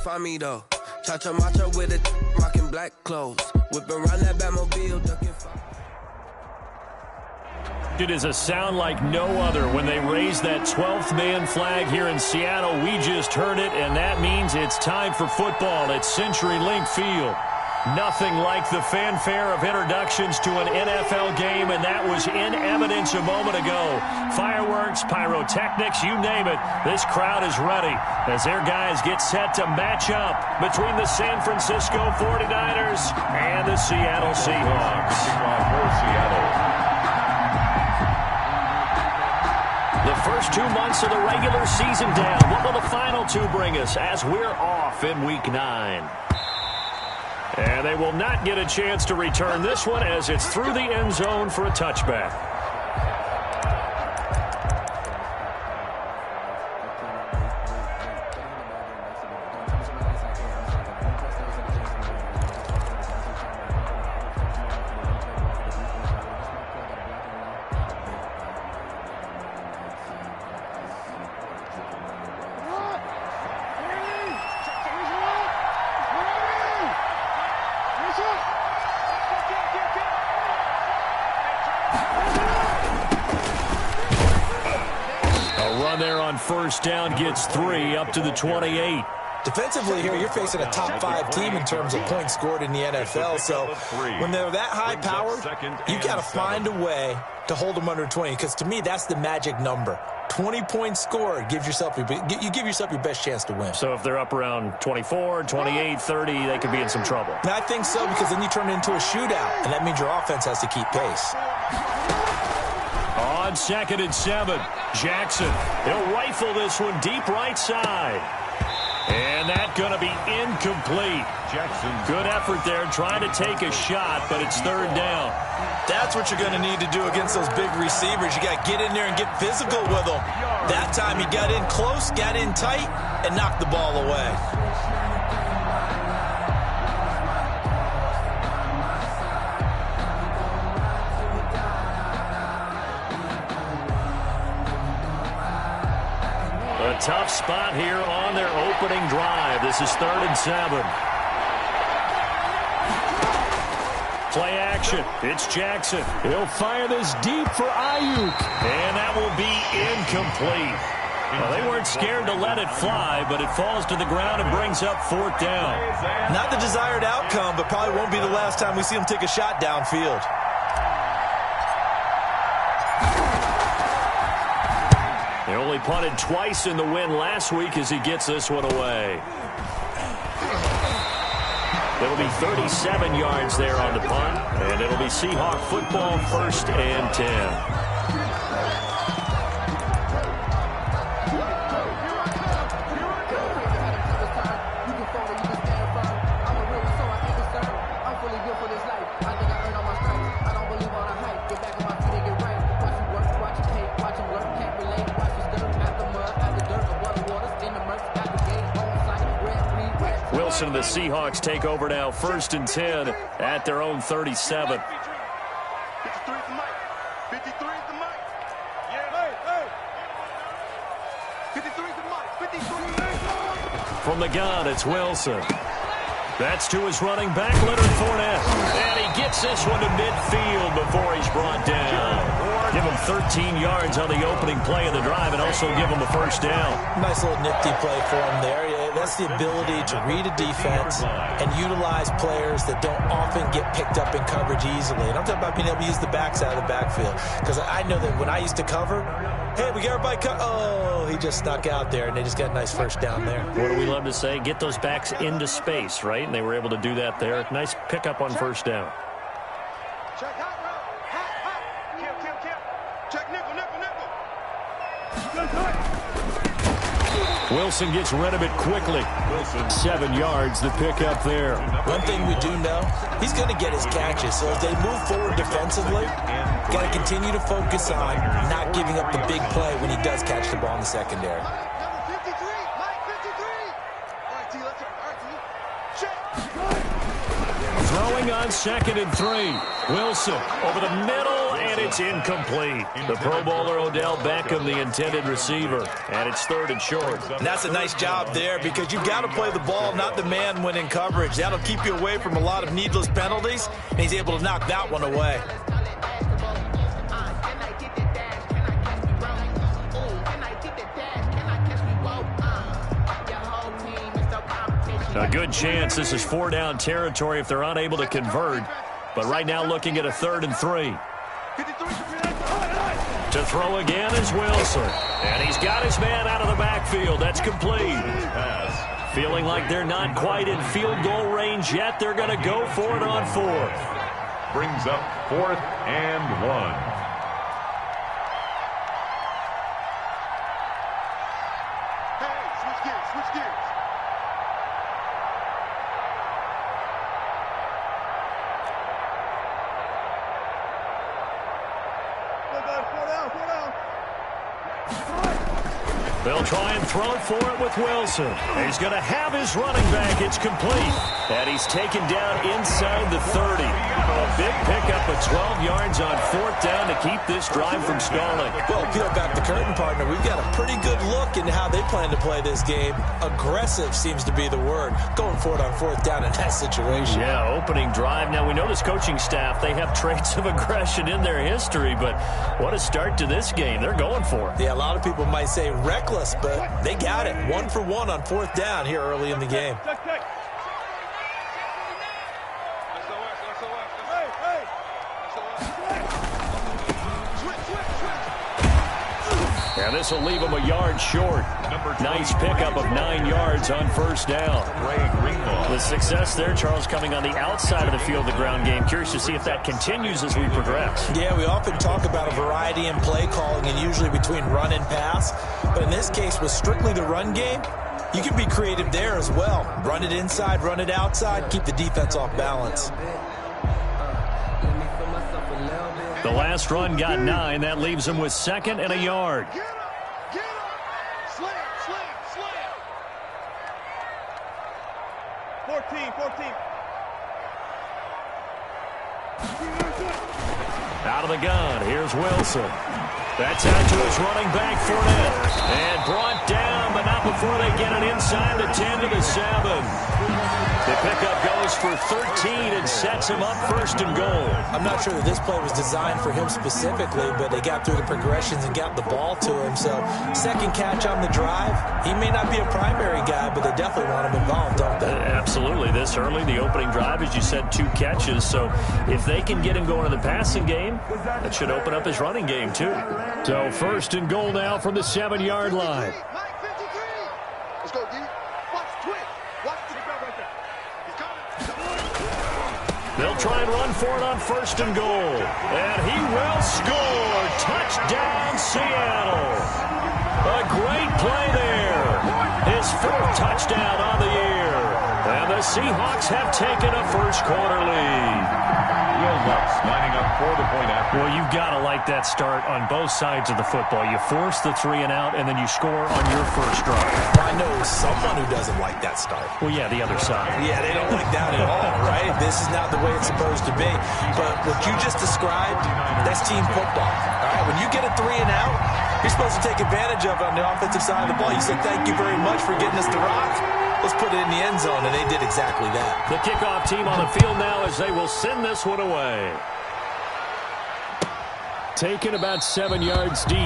find me though. Cha-cha matcha with it, rocking black clothes. Whipping around that Batmobile, ducking fire. It is a sound like no other when they raise that 12th man flag here in Seattle. We just heard it, and that means it's time for football at CenturyLink Field. Nothing like the fanfare of introductions to an NFL game, and that was in evidence a moment ago. Fireworks, pyrotechnics, you name it. This crowd is ready as their guys get set to match up between the San Francisco 49ers and the Seattle Seahawks. The first 2 months of the regular season down. What will the final two bring us as we're off in Week 9? And they will not get a chance to return this one as it's through the end zone for a touchback. First down gets 3 up to the 28. Defensively here, you're facing a top-5 team in terms of points scored in the NFL. So when they're that high-powered, you got to find a way to hold them under 20. Because to me, that's the magic number. 20 points scored gives yourself you give yourself your best chance to win. So if they're up around 24, 28, 30, they could be in some trouble. And I think so, because then you turn it into a shootout, and that means your offense has to keep pace. On 2nd and 7, Jackson. He'll rifle this one deep right side. And that's going to be incomplete. Jackson. Good effort there trying to take a shot, but it's 3rd down. That's what you're going to need to do against those big receivers. You got to get in there and get physical with them. That time he got in close, got in tight, and knocked the ball away. A tough spot here on their opening drive. This is 3rd and 7. Play action. It's Jackson. He'll fire this deep for Ayuk. And that will be incomplete. Well, they weren't scared to let it fly, but it falls to the ground and brings up 4th down. Not the desired outcome, but probably won't be the last time we see him take a shot downfield. They only punted twice in the win last week as he gets this one away. It'll be 37 yards there on the punt, and it'll be Seahawk football 1st and 10. And the Seahawks take over now 1st and 10 at their own 37. 53 for Mike. 53 for Mike. Yeah. Hey. 53 for Mike. 53. From the gun, it's Wilson. That's to his running back, Leonard Fournette. And he gets this one to midfield before he's brought down. Give him 13 yards on the opening play of the drive and also give him a 1st down. Nice little nifty play for him there. That's the ability to read a defense and utilize players that don't often get picked up in coverage easily. And I'm talking about being able to use the backside of the backfield. Because I know that when I used to cover, hey, we got everybody oh, he just snuck out there, and they just got a nice 1st down there. What do we love to say? Get those backs into space, right? And they were able to do that there. Nice pickup on 1st down. Check hot route. Hot. Kill. Check nickel. Wilson gets rid of it quickly. 7 yards, the pickup there. One thing we do know, he's going to get his catches. So as they move forward defensively, got to continue to focus on not giving up the big play when he does catch the ball in the secondary. Throwing on 2nd and 3. Wilson over the middle, and it's incomplete. The Pro Bowler Odell Beckham, the intended receiver, and it's 3rd and short. And that's a nice job there because you've got to play the ball, not the man when in coverage. That'll keep you away from a lot of needless penalties, and he's able to knock that one away. A good chance this is 4-down territory if they're unable to convert. But right now looking at a 3rd and 3. To throw again is Wilson. And he's got his man out of the backfield. That's complete. Feeling like they're not quite in field goal range yet. They're going to go for it on 4th. Brings up 4th and 1. They'll try and throw for it with Wilson. He's going to have his running back. It's complete. And he's taken down inside the 30. A big pickup of 12 yards on 4th down to keep this drive from stalling. Well, peel back the curtain, partner. We've got a pretty good look into how they plan to play this game. Aggressive seems to be the word. Going for it on 4th down in that situation. Yeah, opening drive. Now, we know this coaching staff, they have traits of aggression in their history, but what a start to this game. They're going for it. Yeah, a lot of people might say reckless, but they got it. 1 for 1 on 4th down here early in the game. And this will leave him a yard short. Nice pickup of 9 yards on 1st down. The success there, Charles, coming on the outside of the field, the ground game. Curious to see if that continues as we progress. Yeah, we often talk about a variety in play calling and usually between run and pass. But in this case, with strictly the run game, you can be creative there as well. Run it inside, run it outside, keep the defense off balance. The last run got 9. That leaves him with 2nd and a yard. Get up! Slam! 14. Out of the gun, here's Wilson. That's out to his running back, Fournette. And brought down, but not before they get it inside the 10 to the 7. The pickup goes for 13 and sets him up 1st and goal. I'm not sure that this play was designed for him specifically, but they got through the progressions and got the ball to him. So, 2nd catch on the drive. He may not be a primary guy, but they definitely want him involved, don't they? Absolutely. This early, the opening drive, as you said, 2 catches. So, if they can get him going in the passing game, that should open up his running game, too. So, 1st and goal now from the 7-yard line. Let's go, D. Watch twitch. Watch the right there. They'll try and run for it on 1st and goal. And he will score. Touchdown, Seattle. A great play there. His 4th touchdown on the year. And the Seahawks have taken a first-quarter lead. Will Lutz lining up for the point after. Well, you've got to like that start on both sides of the football. You force the 3 and out, and then you score on your first drive. I know someone who doesn't like that start. Well, yeah, the other side. Yeah, they don't like that at all, right? This is not the way it's supposed to be. But what you just described, that's team football. All right, when you get a 3 and out, you're supposed to take advantage of it on the offensive side of the ball. You said, thank you very much for getting us the rock. Let's put it in the end zone, and they did exactly that. The kickoff team on the field now as they will send this one away. Taken about 7 yards deep.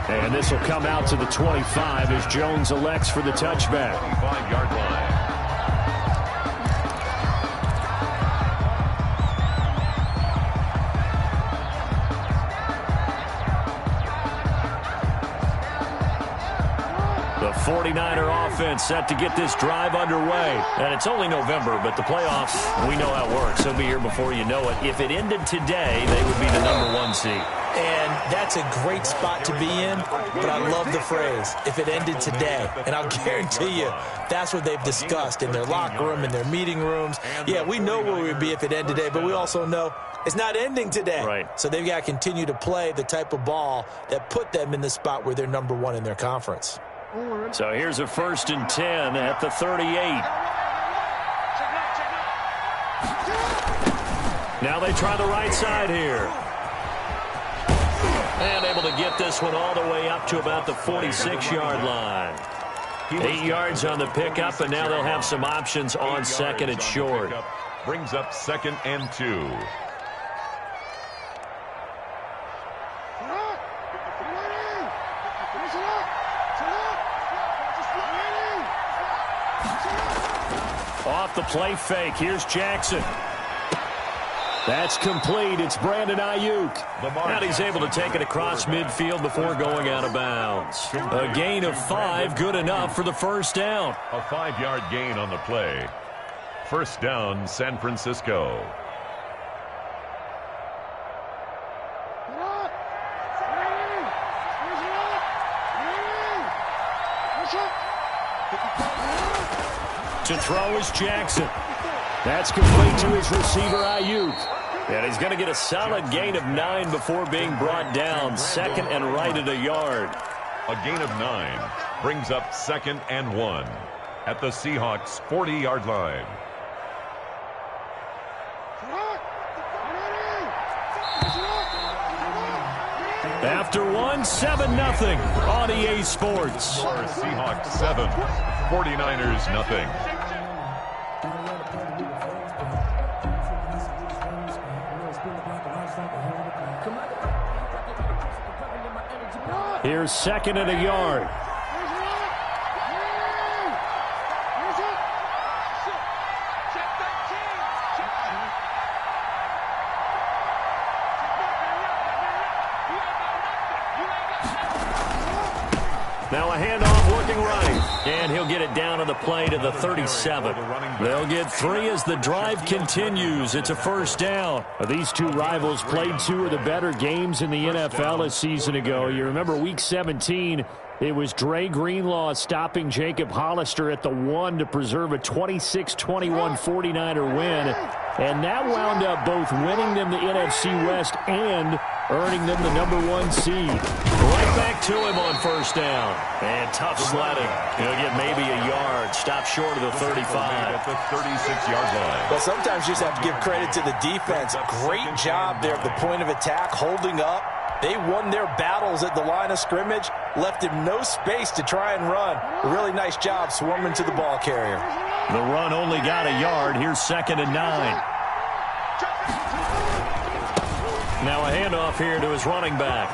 And this will come out to the 25 as Jones elects for the touchback. 25-yard line. The 49er offense set to get this drive underway. And it's only November, but the playoffs, we know how it works. They'll be here before you know it. If it ended today, they would be the #1 seed. And that's a great spot to be in, but I love the phrase, if it ended today. And I'll guarantee you, that's what they've discussed in their locker room, in their meeting rooms. Yeah, we know where we'd be if it ended today, but we also know it's not ending today. Right. So they've got to continue to play the type of ball that put them in the spot where they're #1 in their conference. So here's a 1st and 10 at the 38. Now they try the right side here. And able to get this one all the way up to about the 46-yard line. 8 yards on the pickup, and now they'll have some options on second and short. Brings up 2nd and 2. Off the play fake. Here's Jackson. That's complete. It's Brandon Ayuk. And he's able to take it across midfield before going out of bounds. A gain of 5, good enough for the first down. A 5-yard gain on the play. First down, San Francisco. To throw is Jackson. That's complete to his receiver, Ayuk. And he's going to get a solid gain of 9 before being brought down. 2nd and right at a yard. A gain of 9 brings up 2nd and 1 at the Seahawks' 40-yard line. After 1, 7-0 on EA Sports. Seahawks 7, 49ers nothing. Here's 2nd and a yard. Now a handoff looking right. And he'll get it down on the play to the 37. They'll get 3 as the drive continues. It's a first down. These two rivals played 2 of the better games in the NFL a season ago. You remember Week 17, it was Dre Greenlaw stopping Jacob Hollister at the 1 to preserve a 26-21 49er win. And that wound up both winning them the NFC West and earning them the #1 seed. Right back to him on first down. And tough sledding. He'll get maybe a yard. Stop short of the 35. At the 36-yard line. Well, sometimes you just have to give credit to the defense. Great job there at the point of attack, holding up. They won their battles at the line of scrimmage, left him no space to try and run. A really nice job swarming to the ball carrier. The run only got a yard. Here's 2nd and 9. Now a handoff here to his running back.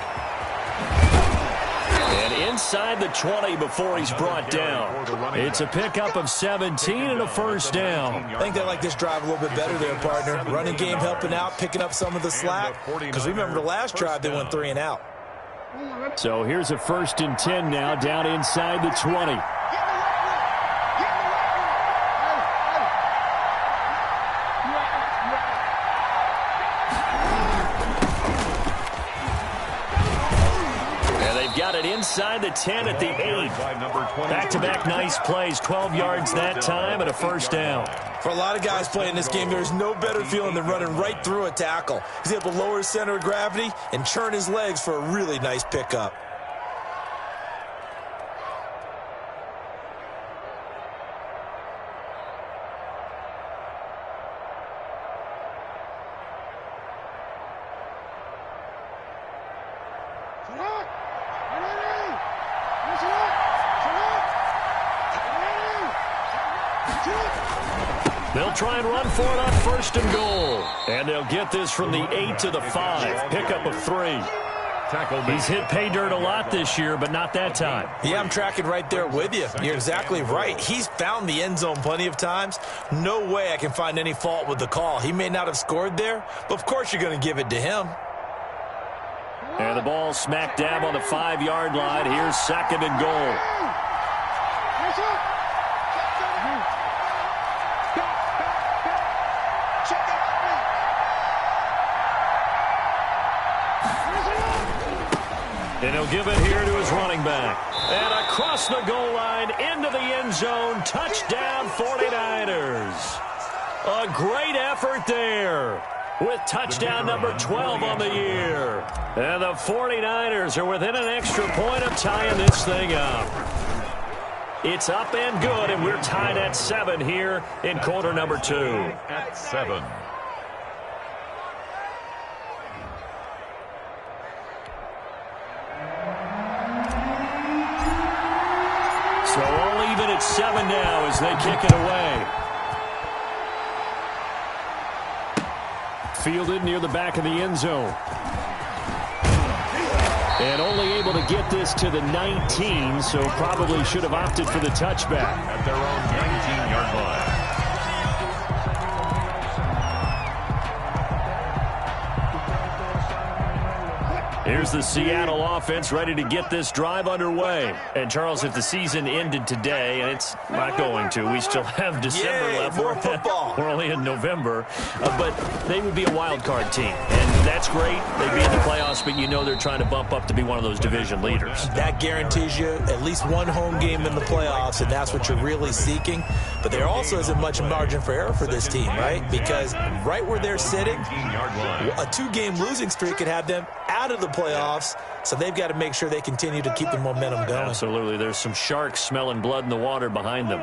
And inside the 20 before he's brought down. It's a pickup of 17 and a first down. I think they like this drive a little bit better there, partner. Running game helping out, picking up some of the slack. Because remember the last drive, they went 3 and out. So here's a 1st and 10 now, down inside the 20. Got it inside the 10 at the 8. Back-to-back nice plays. 12 yards that time and a first down. For a lot of guys playing this game, there's no better feeling than running right through a tackle. He's able to lower his center of gravity and churn his legs for a really nice pickup. They'll try and run for it on 1st and goal. And they'll get this from the 8 to the 5. Pickup of 3. He's hit pay dirt a lot this year, but not that time. Yeah, I'm tracking right there with you. You're exactly right. He's found the end zone plenty of times. No way I can find any fault with the call. He may not have scored there, but of course you're going to give it to him. And the ball smack dab on the 5-yard line. Here's 2nd and goal. And he'll give it here to his running back. And across the goal line, into the end zone. Touchdown, 49ers. A great effort there with touchdown number 12 on the year. And the 49ers are within an extra point of tying this thing up. It's up and good, and we're tied at 7 here in quarter number 2. At 7. 7 now as they kick it away. Fielded near the back of the end zone. And only able to get this to the 19, so probably should have opted for the touchback. At their own 19-yard line. Here's the Seattle offense ready to get this drive underway. And, Charles, if the season ended today, and it's not going to, we still have December left. More football. We're only in November. But they would be a wild card team. And that's great. They'd be in the playoffs, but you know they're trying to bump up to be one of those division leaders. That guarantees you at least one home game in the playoffs, and that's what you're really seeking. But there also isn't much margin for error for this team, right? Because right where they're sitting, a 2-game losing streak could have them out of the playoffs, so they've got to make sure they continue to keep the momentum going. Absolutely. There's some sharks smelling blood in the water behind them.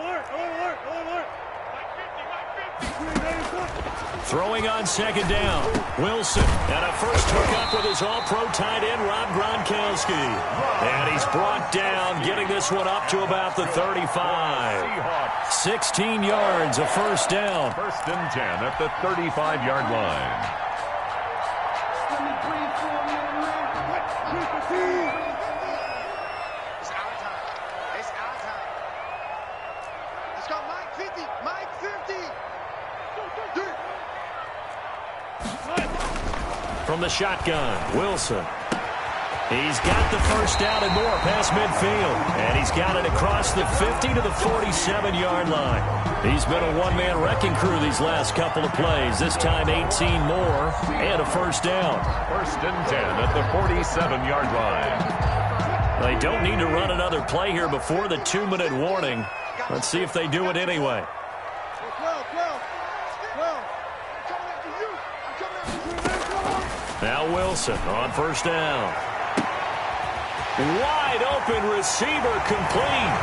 Throwing on second down. Wilson. And a first hookup with his all-pro tight end, Rob Gronkowski. And he's brought down, getting this one up to about the 35. 16 yards, a first down. First and 10 at the 35-yard line. From the shotgun, Wilson. He's got the first down and more past midfield. And he's got it across the 50 to the 47-yard line. He's been a one-man wrecking crew these last couple of plays. This time 18 more and a first down. First and 10 at the 47-yard line. They don't need to run another play here before the 2-minute warning. Let's see if they do it anyway. Now Wilson on first down. Wide open receiver complete.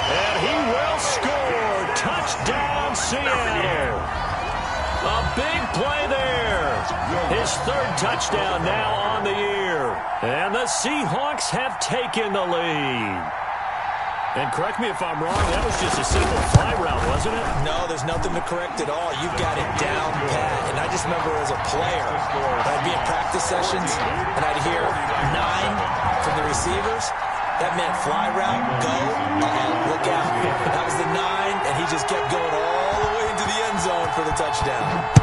And he will score. Touchdown Seattle. A big play there. His third touchdown now on the year. And the Seahawks have taken the lead. And correct me if I'm wrong, that was just a simple fly route, wasn't it? No, there's nothing to correct at all. You've got it down pat. And I just remember as a player, I'd be in practice sessions, and I'd hear 9 from the receivers. That meant fly route, go, look out. That was the 9, and he just kept going all the way into the end zone for the touchdown.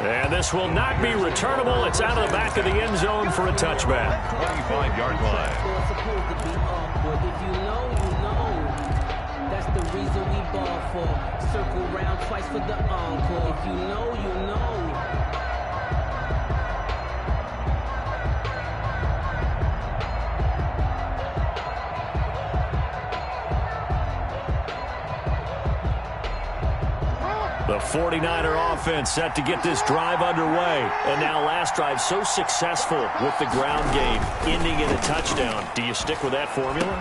And this will not be returnable. It's out of the back of the end zone for a touchback. 25-yard line. If you know, you know. That's the reason we ball for. Circle round twice for the encore. If you know, you know. The 49er offense set to get this drive underway. And now last drive so successful with the ground game, ending in a touchdown. Do you stick with that formula?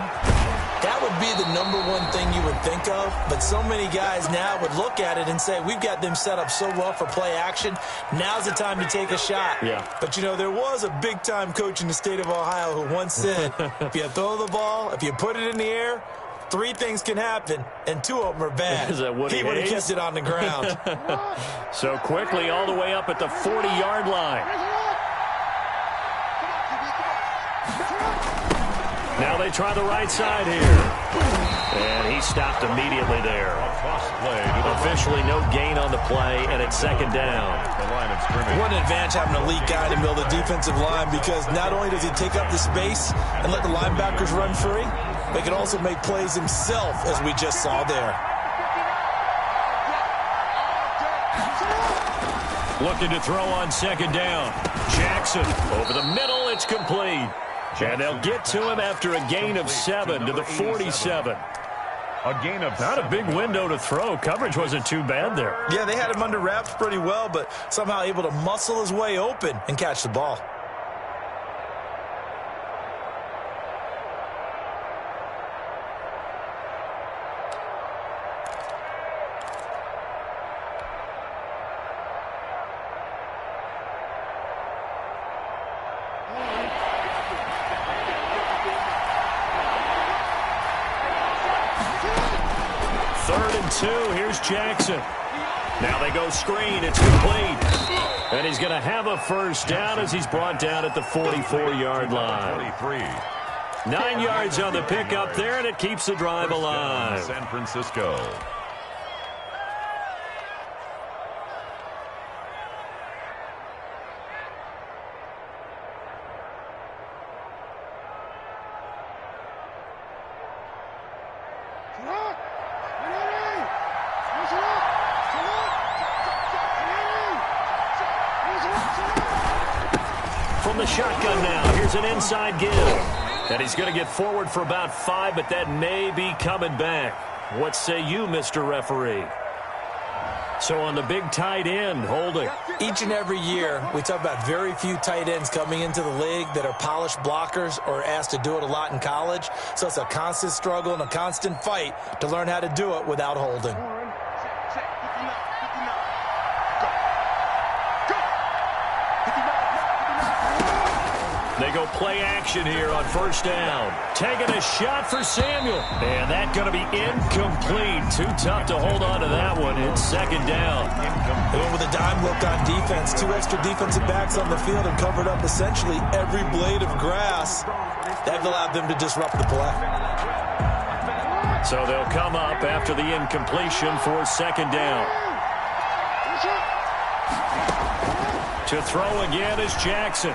That would be the #1 thing you would think of, but so many guys now would look at it and say, we've got them set up so well for play action, now's the time to take a shot. Yeah. But, you know, there was a big-time coach in the state of Ohio who once said, if you throw the ball, if you put it in the air, 3 things can happen, and 2 of them are bad. Is that Woody He would have Hayes? kept it on the ground. So quickly all the way up at the 40-yard line. Now they try the right side here. And he stopped immediately there. Officially no gain on the play, and it's second down. The line of scrimmage. What an advantage having an elite guy in the middle of the defensive line, because not only does he take up the space and let the linebackers run free, but he can also make plays himself, as we just saw there. Looking to throw on second down. Jackson over the middle. It's complete. And they'll get to him after a gain of 7 to the 47. A gain of Not a big window to throw. Coverage wasn't too bad there. Yeah, they had him under wraps pretty well, but somehow able to muscle his way open and catch the ball. 2. Here's Jackson. Now they go screen. It's complete. And he's going to have a first down as he's brought down at the 44-yard line. 9 yards on the pickup there, and it keeps the drive alive. San Francisco. From the shotgun now, here's an inside give. And he's going to get forward for about 5, but that may be coming back. What say you, Mr. Referee? So on the big tight end, holding. Each and every year, we talk about very few tight ends coming into the league that are polished blockers or asked to do it a lot in college. So it's a constant struggle and a constant fight to learn how to do it without holding. They go play action here on first down. Taking a shot for Samuel. And that's going to be incomplete. Too tough to hold on to that one. It's second down. They went with a dime look on defense. 2 extra defensive backs on the field and covered up essentially every blade of grass. That allowed them to disrupt the play. So they'll come up after the incompletion for second down. To throw again is Jackson.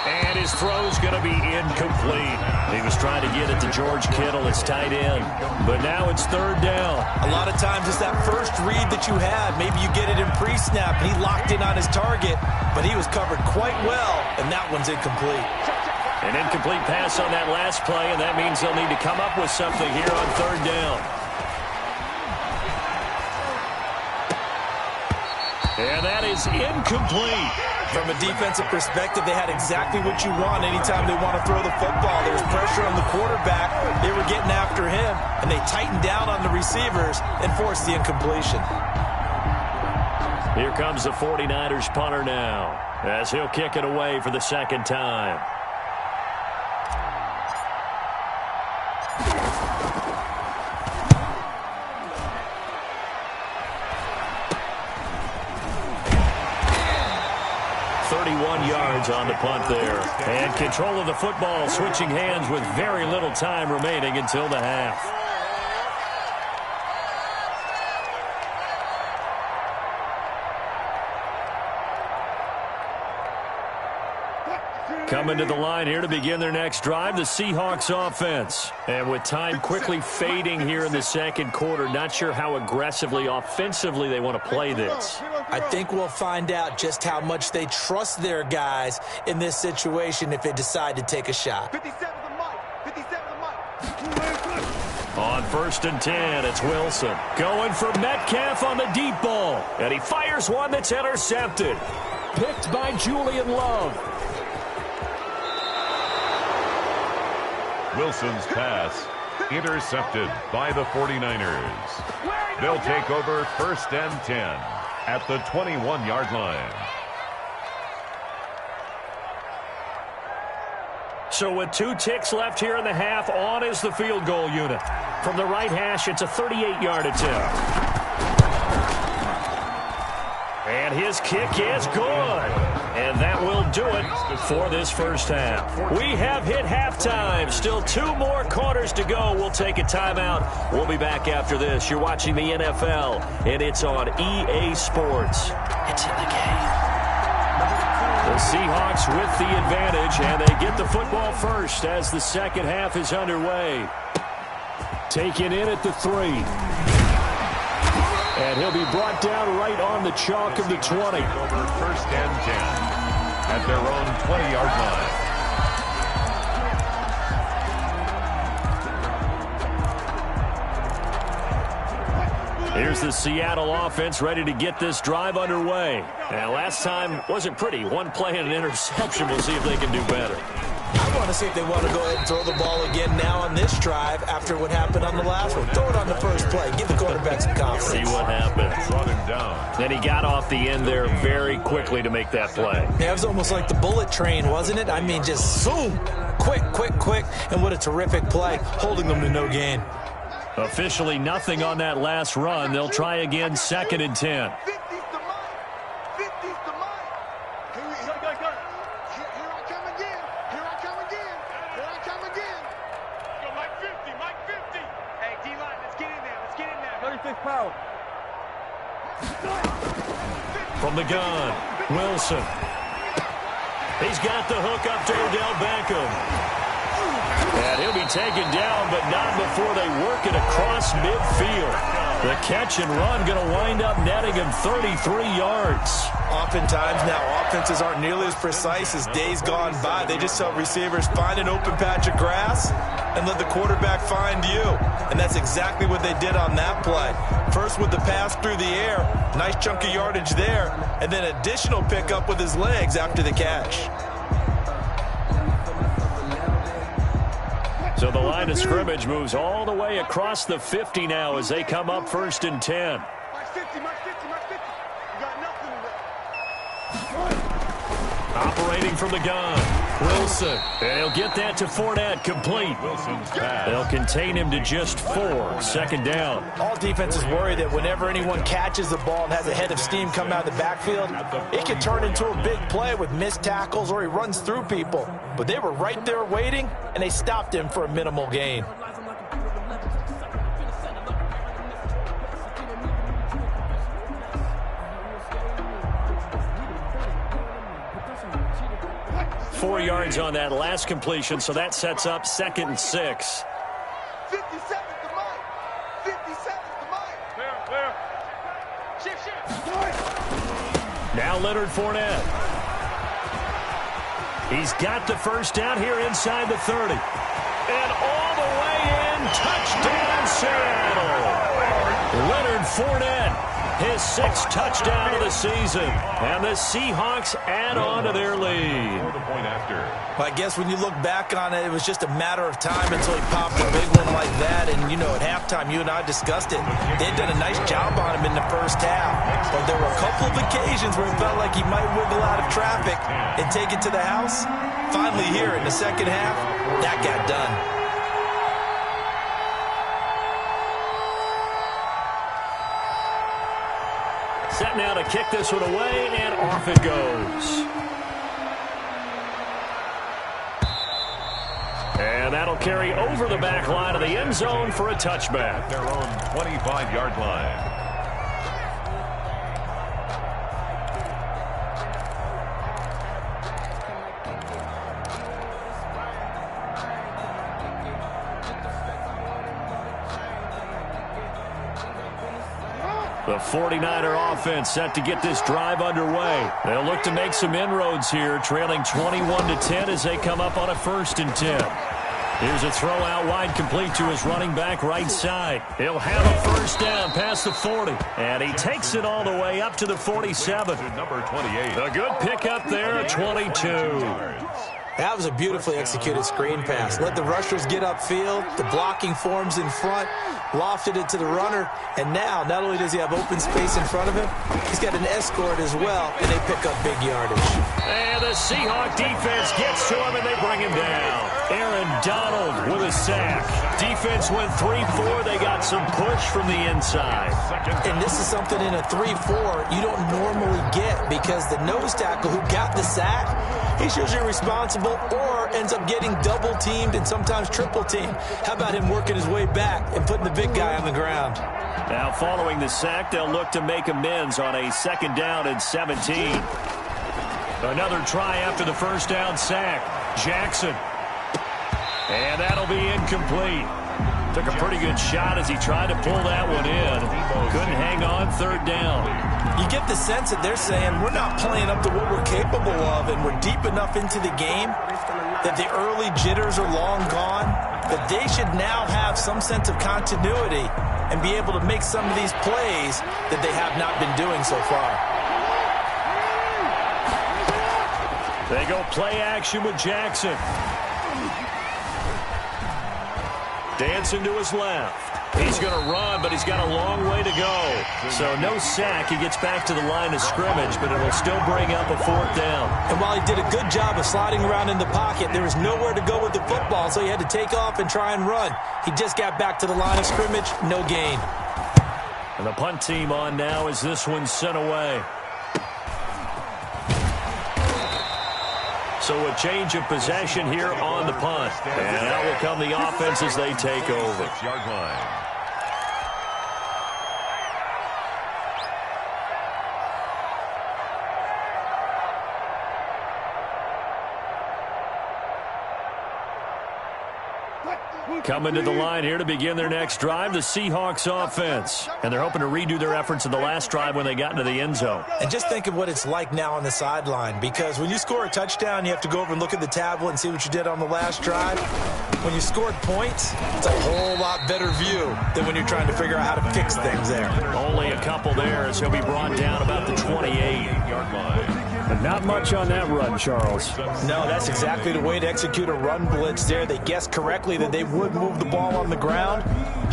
And his throw's going to be incomplete. He was trying to get it to George Kittle, his tight end. But now it's third down. A lot of times it's that first read that you had. Maybe you get it in pre-snap, and he locked in on his target, but he was covered quite well, and that one's incomplete. An incomplete pass on that last play, and that means they'll need to come up with something here on third down. And that is incomplete. From a defensive perspective, they had exactly what you want anytime they want to throw the football. There was pressure on the quarterback. They were getting after him, and they tightened down on the receivers and forced the incompletion. Here comes the 49ers punter now, as he'll kick it away for the second time. On the punt there. And control of the football, switching hands with very little time remaining until the half. Coming to the line here to begin their next drive, the Seahawks offense. And with time quickly fading here in the second quarter, not sure how aggressively, offensively they want to play this. I think we'll find out just how much they trust their guys in this situation if they decide to take a shot. 57 to Mike. 57 to Mike. On 1st and 10, it's Wilson. Going for Metcalf on the deep ball. And he fires one that's intercepted. Picked by Julian Love. Wilson's pass intercepted by the 49ers. They'll take over 1st and 10 at the 21-yard line. So with 2 ticks left here in the half, on is the field goal unit. From the right hash, it's a 38-yard attempt. And his kick is good. And that will do it for this first half. We have hit halftime. Still 2 more quarters to go. We'll take a timeout. We'll be back after this. You're watching the NFL, and it's on EA Sports. It's in the game. The Seahawks with the advantage, and they get the football first as the second half is underway. Taken in at the 3. And he'll be brought down right on the chalk of the 20. Over 1st and 10 at their own 20-yard line. Here's the Seattle offense ready to get this drive underway. And last time wasn't pretty. 1 play and an interception. We'll see if they can do better. I want to see if they want to go ahead and throw the ball again now on this drive after what happened on the last one. Throw it on the first play. Give the quarterback some confidence. See what happens. Brought him down. Then he got off the end there very quickly to make that play. Yeah, it was almost like the bullet train, wasn't it? I mean, just zoom. Quick, quick, quick. And what a terrific play, holding them to no gain. Officially nothing on that last run. They'll try again, 2nd and 10. 50's the mic. 50's the mic. Here I come again. Here I come again. Here I come again. Go, Mike 50. Mike 50. Hey, D-line, let's get in there. Let's get in there. 36 power. From the gun, Wilson. He's got the hook up to Odell Beckham. And he'll be taken down, but not before they work it across midfield. The catch and run going to wind up netting him 33 yards. Oftentimes now, offenses aren't nearly as precise as days gone by. They just tell receivers, find an open patch of grass and let the quarterback find you. And that's exactly what they did on that play. First with the pass through the air, nice chunk of yardage there, and then additional pickup with his legs after the catch. So the line of scrimmage moves all the way across the 50 now as they come up 1st and 10. Mike 50, Mike 50, Mike 50. You got nothing in there. Operating from the gun, Wilson. And he'll get that to Fournette, complete. They'll contain him to just 4, 2nd down. All defenses worry that whenever anyone catches the ball and has a head of steam come out of the backfield, it can turn into a big play with missed tackles or he runs through people. But they were right there waiting, and they stopped him for a minimal gain. Four yards on that last completion, so that sets up 2nd and 6. 57's the mic. 57's the mic. Clear. Shift. Now Leonard Fournette. He's got the first down here inside the 30. And all the way in, touchdown Seattle. Leonard Fournette, his 6th touchdown of the season. And the Seahawks add on to their lead. Well, I guess when you look back on it, it was just a matter of time until he popped a big one like that. And, you know, at halftime, you and I discussed it. They'd done a nice job on him in the first half. But there were a couple of occasions where it felt like he might wiggle out of traffic and take it to the house. Finally here in the second half, that got done. Set now to kick this one away, and off it goes. And that'll carry over the back line of the end zone for a touchback. Their own 25-yard line. The 49er offense set to get this drive underway. They'll look to make some inroads here, trailing 21-10 as they come up on a 1st and 10. Here's a throw out wide, complete to his running back right side. He'll have a first down past the 40. And he takes it all the way up to the 47. Number 28. A good pickup there, 22. That was a beautifully executed screen pass. Let the rushers get upfield. The blocking forms in front. Lofted it to the runner. And now, not only does he have open space in front of him, he's got an escort as well, and they pick up big yardage. And the Seahawk defense gets to him, and they bring him down. Aaron Donald with a sack. Defense went 3-4. They got some push from the inside. And this is something in a 3-4 you don't normally get because the nose tackle who got the sack, he's usually responsible or ends up getting double-teamed and sometimes triple-teamed. How about him working his way back and putting the big guy on the ground? Now following the sack, they'll look to make amends on a 2nd down and 17. Another try after the first down sack. Jackson. And that'll be incomplete. Took a pretty good shot as he tried to pull that one in. Couldn't hang on 3rd down. You get the sense that they're saying we're not playing up to what we're capable of and we're deep enough into the game that the early jitters are long gone, that they should now have some sense of continuity and be able to make some of these plays that they have not been doing so far. They go play action with Jackson. Dancing to his left. He's going to run, but he's got a long way to go. So no sack. He gets back to the line of scrimmage, but it'll still bring up a 4th down. And while he did a good job of sliding around in the pocket, there was nowhere to go with the football, so he had to take off and try and run. He just got back to the line of scrimmage, no gain. And the punt team on now as this one's sent away. So a change of possession here on the punt. And out will come the offense as they take over. 6-yard line. Coming to the line here to begin their next drive, the Seahawks offense. And they're hoping to redo their efforts in the last drive when they got into the end zone. And just think of what it's like now on the sideline, because when you score a touchdown, you have to go over and look at the tablet and see what you did on the last drive. When you scored points, it's a whole lot better view than when you're trying to figure out how to fix things there. Only a couple there as he'll be brought down about the 28-yard line. But not much on that run, Charles. No, that's exactly the way to execute a run blitz there. They guessed correctly that they would move the ball on the ground,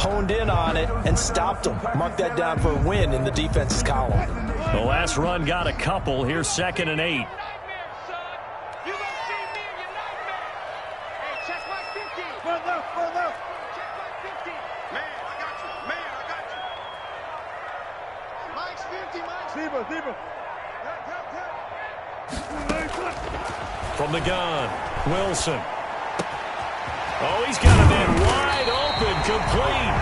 honed in on it, and stopped them. Mark that down for a win in the defense's column. The last run got a couple. Here's 2nd and 8. From the gun, Wilson. Oh, he's got a man wide open, complete.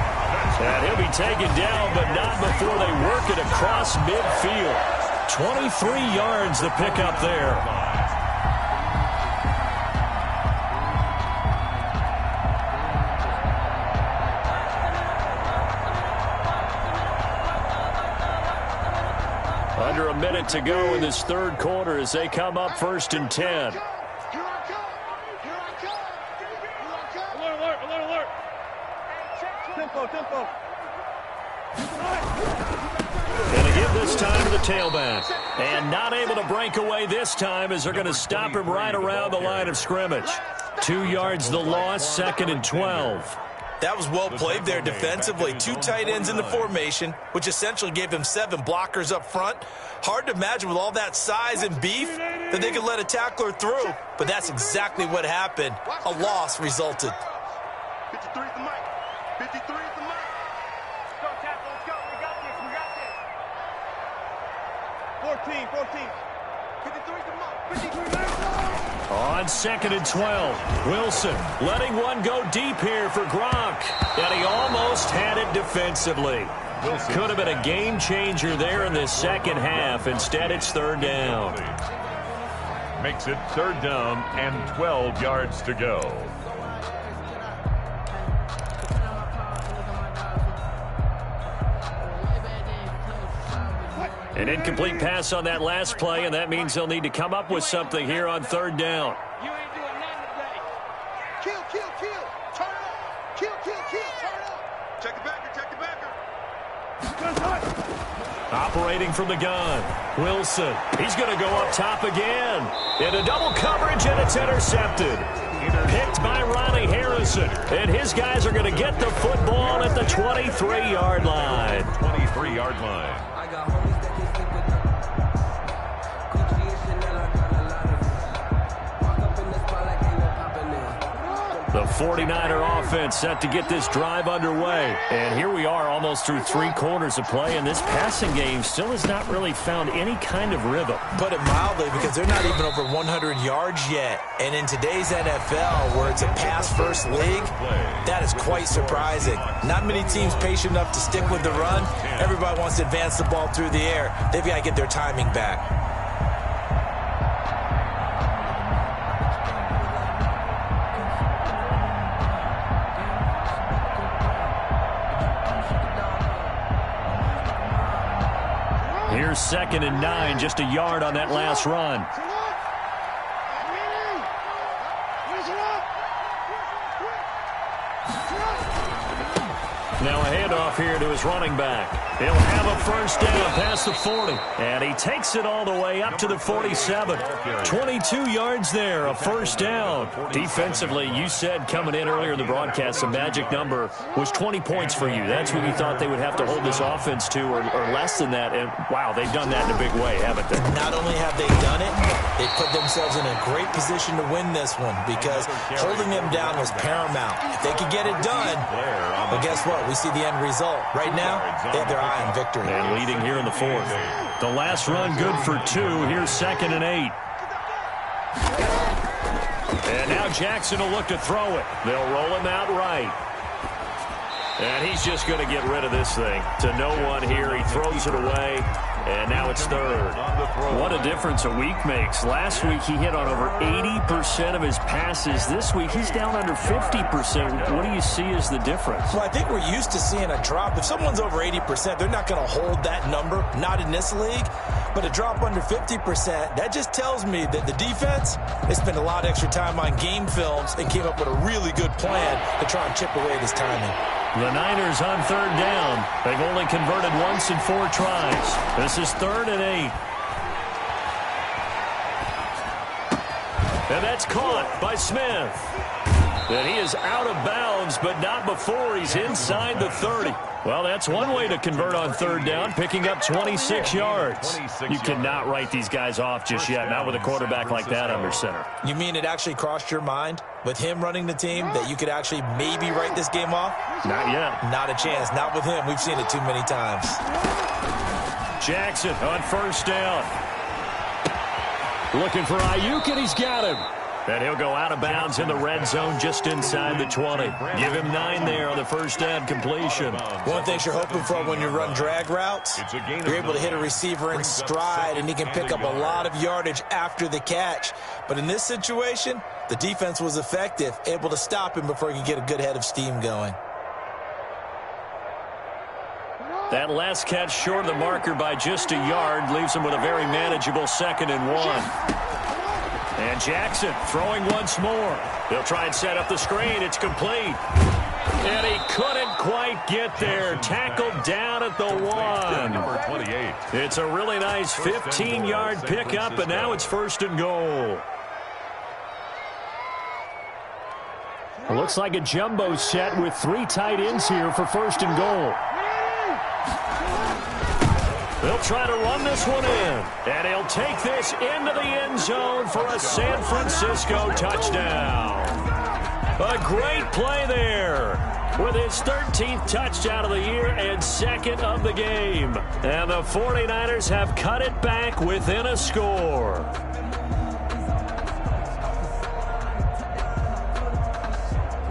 And he'll be taken down, but not before they work it across midfield. 23 yards the pickup there. Under a minute to go in this 3rd quarter as they come up 1st and 10. And to give this time to the tailback. And not able to break away this time as they're going to stop him right around the line of scrimmage. 2 yards the loss, 2nd and 12. That was well played there defensively. 2 tight ends in the formation, which essentially gave him 7 blockers up front. Hard to imagine with all that size and beef that they could let a tackler through, but that's exactly what happened. A loss resulted. 53 at the mic. 53 at the mic. Let's go, tackle. Let's go. We got this. We got this. 14. 53 at the mic. 53. On 2nd and 12, Wilson letting one go deep here for Gronk. And he almost had it defensively. Could have been a game changer there in this second half. Instead, it's 3rd down. Makes it 3rd down and 12 yards to go. An incomplete pass on that last play, and that means they'll need to come up with something here on 3rd down. You ain't doing nothing today. Kill. Turn up. Kill. Turn up. Check the backer. Operating from the gun, Wilson. He's going to go up top again. Into double coverage, and it's intercepted. Picked by Ronnie Harrison. And his guys are going to get the football at the 23-yard line. 23-yard line. The 49er offense set to get this drive underway. And here we are almost through 3 quarters of play, and this passing game still has not really found any kind of rhythm. Put it mildly, because they're not even over 100 yards yet. And in today's NFL, where it's a pass-first league, that is quite surprising. Not many teams patient enough to stick with the run. Everybody wants to advance the ball through the air. They've got to get their timing back. Here's 2nd and 9, just a yard on that last run. Now a handoff here to his running back. He'll have a first down past the 40. And he takes it all the way up to the 47. 22 yards there, a first down. Defensively, you said coming in earlier in the broadcast, the magic number was 20 points for you. That's what you thought they would have to hold this offense to, or less than that. And, wow, they've done that in a big way, haven't they? Not only have they done it, they put themselves in a great position to win this one because holding them down was paramount. If they could get it done, well, guess what? We see the end result. Right now, they have their eye on victory. And leading here in the fourth. The last run good for 2. Here's 2nd and 8. And now Jackson will look to throw it. They'll roll him out right. And he's just going to get rid of this thing. To no one here. He throws it away. And now it's 3rd. What a difference a week makes. Last week he hit on over 80% of his passes. This week he's down under 50%. What do you see as the difference? Well, I think we're used to seeing a drop. If someone's over 80%, they're not going to hold that number. Not in this league. But a drop under 50%, that just tells me that the defense, they spent a lot of extra time on game films and came up with a really good plan to try and chip away this timing. The Niners on 3rd down. They've only converted once in 4 tries. This is 3rd and 8. And that's caught by Smith. And he is out of bounds, but not before he's inside the 30. Well, that's one way to convert on 3rd down, picking up 26 yards. You cannot write these guys off just yet, not with a quarterback like that under center. You mean it actually crossed your mind with him running the team that you could actually maybe write this game off? Not yet. Not a chance. Not with him. We've seen it too many times. Jackson on 1st down. Looking for Ayuk, and he's got him. And he'll go out of bounds in the red zone just inside the 20. Give him 9 there on the first down completion. One thing you're hoping for when you run drag routes, you're able to hit a receiver in stride, and he can pick up a lot of yardage after the catch. But in this situation, the defense was effective, able to stop him before he could get a good head of steam going. That last catch short of the marker by just a yard leaves him with a very manageable 2nd and 1. And Jackson throwing once more. They'll try and set up the screen. It's complete. And he couldn't quite get there. Tackled down at the 1. Number 28. It's a really nice 15-yard pickup, and now it's 1st and goal. It looks like a jumbo set with 3 tight ends here for 1st and goal. They'll try to run this one in. And he'll take this into the end zone for a San Francisco touchdown. A great play there with his 13th touchdown of the year and 2nd of the game. And the 49ers have cut it back within a score.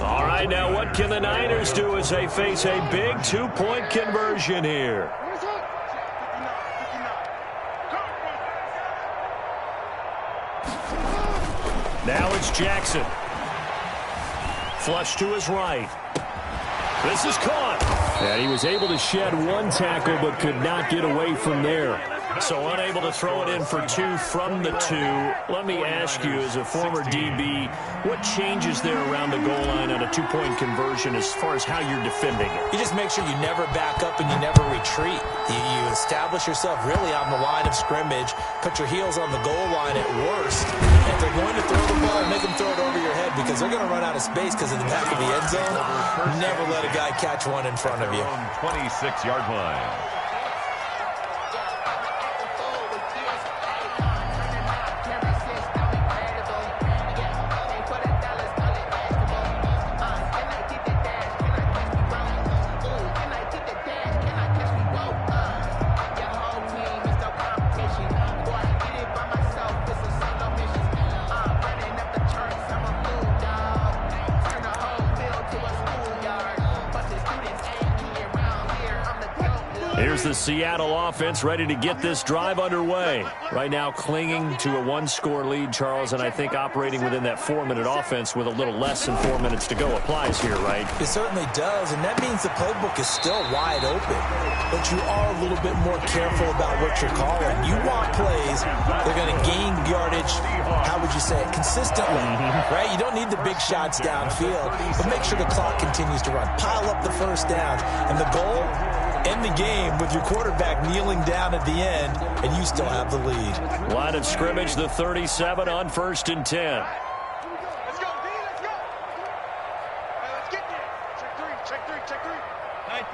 All right, now what can the Niners do as they face a big 2-point conversion here? Now it's Jackson. Flush to his right. This is caught. And he was able to shed 1 tackle but could not get away from there. So unable to throw it in for 2 from the 2. Let me ask you, as a former DB, what changes there around the goal line on a 2-point conversion as far as how you're defending it? You just make sure you never back up and you never retreat. You establish yourself really on the line of scrimmage, put your heels on the goal line at worst. And if they're going to throw the ball, make them throw it over your head because they're going to run out of space because of the back of the end zone. Never let a guy catch one in front of you. 26-yard line. Here's the Seattle offense ready to get this drive underway. Right now clinging to a 1-score lead, Charles, and I think operating within that 4-minute offense with a little less than 4 minutes to go applies here, right? It certainly does, and that means the playbook is still wide open. But you are a little bit more careful about what you're calling. You want plays that are going to gain yardage, how would you say it, consistently, right? You don't need the big shots downfield, but make sure the clock continues to run. Pile up the first downs, and the goal end the game with your quarterback kneeling down at the end, and you still have the lead. Line of scrimmage, the 37 on 1st and 10. Let's go, D, let's go. Hey, let's get there. Check three. 19.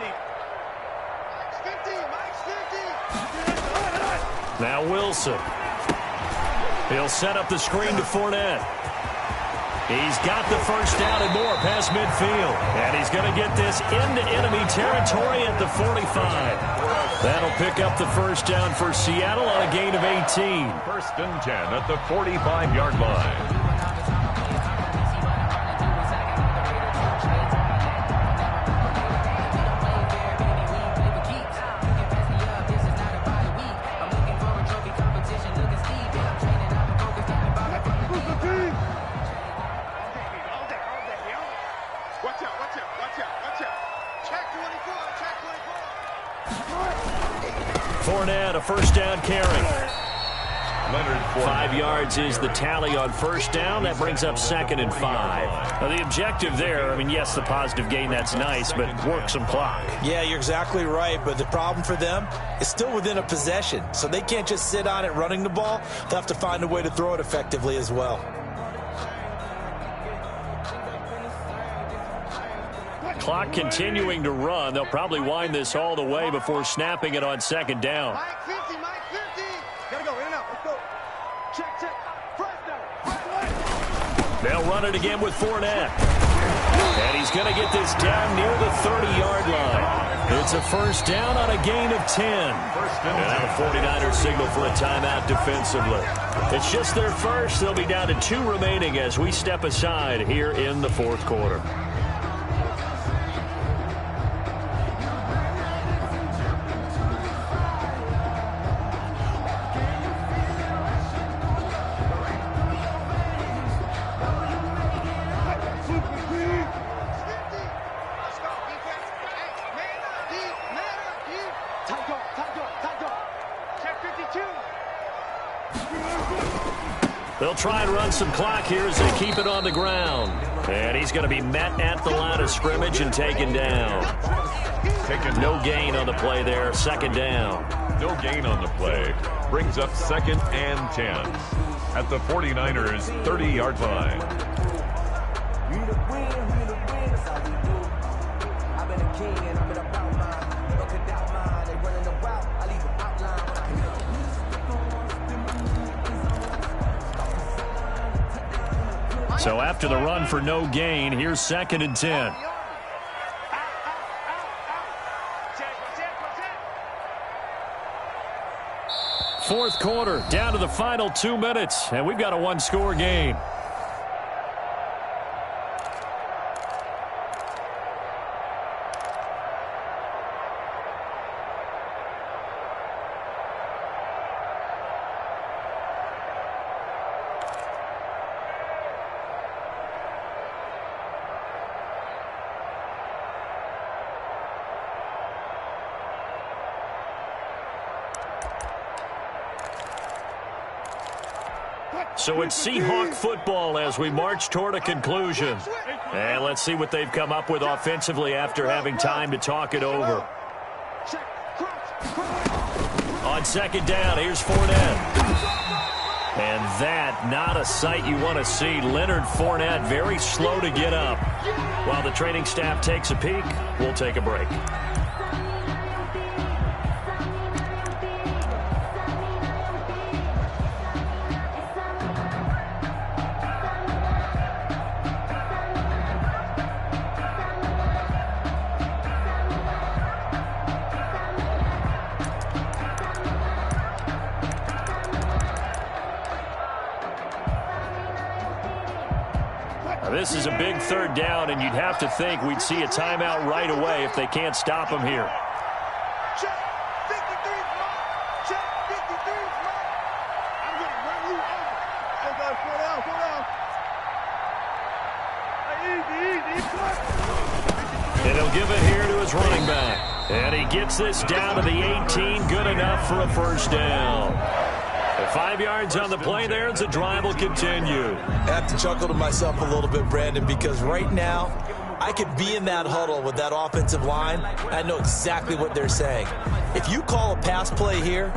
Mike's 50. Now Wilson. He'll set up the screen to Fournette. He's got the first down and more past midfield. And he's going to get this into enemy territory at the 45. That'll pick up the first down for Seattle on a gain of 18. 1st and 10 at the 45-yard line. Fournette, a first down carry. 5 yards is the tally on first down. That brings up 2nd and 5. Now, the objective there, I mean, yes, the positive gain, that's nice, but work some clock. Yeah, you're exactly right, but the problem for them is still within a possession, so they can't just sit on it running the ball. They'll have to find a way to throw it effectively as well. Clock continuing to run. They'll probably wind this all the way before snapping it on 2nd down. Mike 50. Gotta go, in and out. Let's go. Check. First down. They'll run it again with Fournette. And he's going to get this down near the 30-yard line. It's a first down on a gain of 10. And now the 49ers signal for a timeout defensively. It's just their first. They'll be down to 2 remaining as we step aside here in the 4th quarter. They'll try and run some clock here as they keep it on the ground. And he's going to be met at the line of scrimmage and taken down. No gain on the play there. 2nd down. No gain on the play. Brings up 2nd and 10 at the 49ers' 30-yard line. So after the run for no gain, here's 2nd and 10. Fourth quarter, down to the final 2 minutes, and we've got a 1-score game. So it's Seahawk football as we march toward a conclusion. And let's see what they've come up with offensively after having time to talk it over. On 2nd down, here's Fournette. And that, not a sight you want to see. Leonard Fournette very slow to get up. While the training staff takes a peek, we'll take a break. This is a big 3rd down, and you'd have to think we'd see a timeout right away if they can't stop him here. Check 53 mark. Check 53 mark. I'm going to run you over. Hey, guys, slow down. And he'll give it here to his running back. And he gets this down to the 18. Good enough for a first down. 5 yards on the play there as the drive will continue. I have to chuckle to myself a little bit, Brandon, because right now I could be in that huddle with that offensive line. I know exactly what they're saying. If you call a pass play here,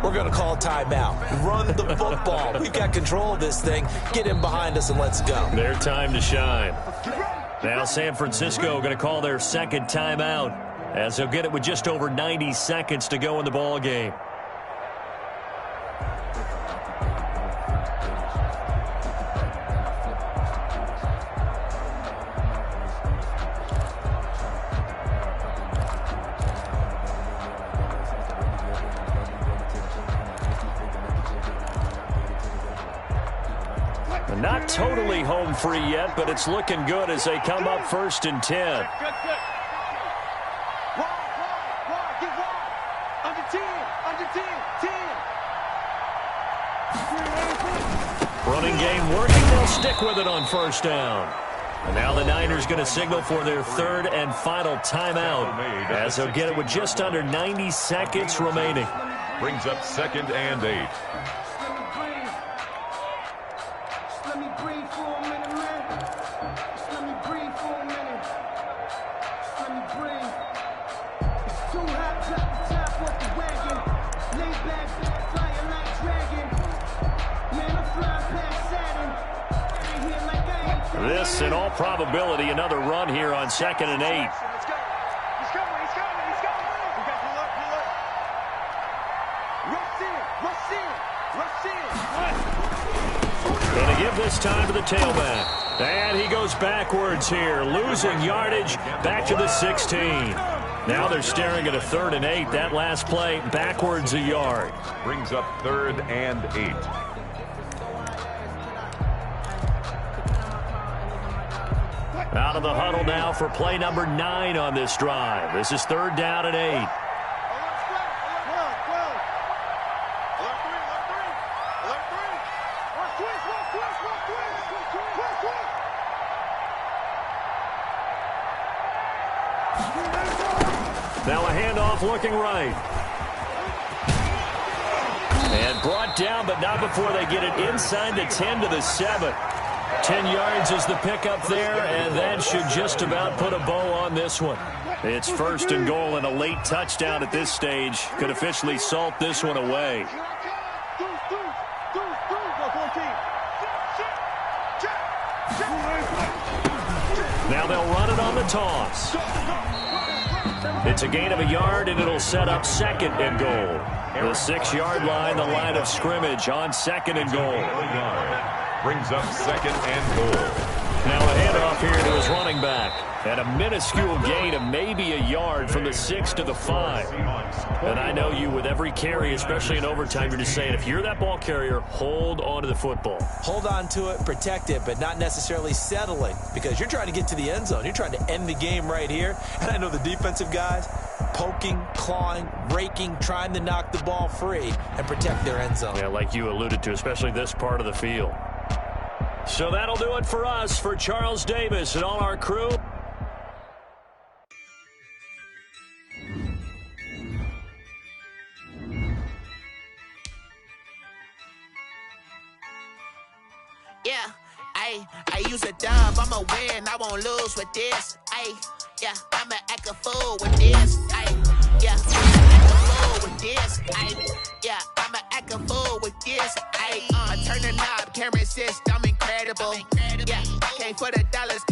we're going to call timeout. Run the football. We've got control of this thing. Get in behind us and let's go. Their time to shine. Now San Francisco going to call their second timeout as they'll get it with just over 90 seconds to go in the ball game. Not totally home free yet, but it's looking good as they come up 1st and 10. Running game working. They'll stick with it on 1st down. And now the Niners going to signal for their 3rd and final timeout as they'll get it with just under 90 seconds remaining. Brings up 2nd and 8. This, in all probability, another run here on 2nd and 8. He's coming. Rush in. Going to give this time to the tailback. And he goes backwards here, losing yardage back to the 16. Now they're staring at a 3rd and 8. That last play, backwards a yard. Brings up 3rd and 8. Out of the huddle now for play number 9 on this drive. This is 3rd down and 8. Now a handoff looking right. And brought down, but not before they get it inside the 10 to the 7. 10 yards is the pickup there, and that should just about put a bow on this one. It's 1st and goal, and a late touchdown at this stage could officially salt this one away. Now they'll run it on the toss. It's a gain of a yard, and it'll set up 2nd and goal. The 6-yard line, the line of scrimmage on 2nd and goal. Brings up 2nd and goal. Now a handoff here to his running back. And a minuscule gain of maybe a yard from the 6 to the 5. And I know you, with every carry, especially in overtime, you're just saying, if you're that ball carrier, hold on to the football. Hold on to it, protect it, but not necessarily settling, because you're trying to get to the end zone. You're trying to end the game right here. And I know the defensive guys, poking, clawing, raking, trying to knock the ball free and protect their end zone. Yeah, like you alluded to, especially this part of the field. So that'll do it for us. For Charles Davis and all our crew, yeah, I use a dub, I'ma win, I won't lose with this. Yeah, I'ma act a fool with this. Yeah, I'ma act a fool with this. Yeah, I'ma act a fool with this. I turn the knob, can't resist, I'm incredible. Yeah, came for the dollars.